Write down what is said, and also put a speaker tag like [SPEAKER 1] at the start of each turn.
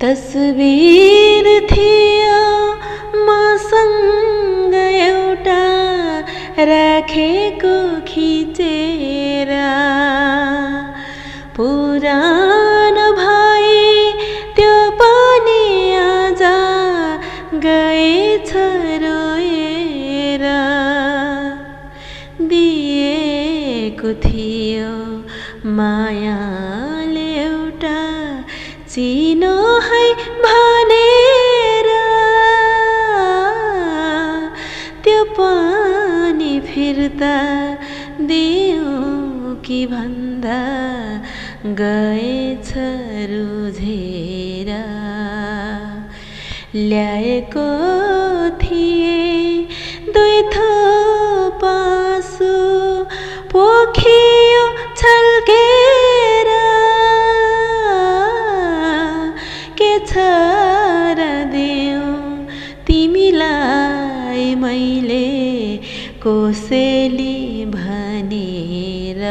[SPEAKER 1] तस्बिर थियो मसँग एउटा राखेको खिचेर, पुरानो भए त्यो पनि आज गएछ रोएर। दिएको थियो मायाले एउटा चिनो है भनेर, त्यो पनि फिर्ता दिउँ कि भन्दा गएछ रुझेर। ल्याएको थिए 2 थोप आँसु पोखियो छल्केर, के छ र दिउँ तिमीलाई मैले कोसेली भनेर।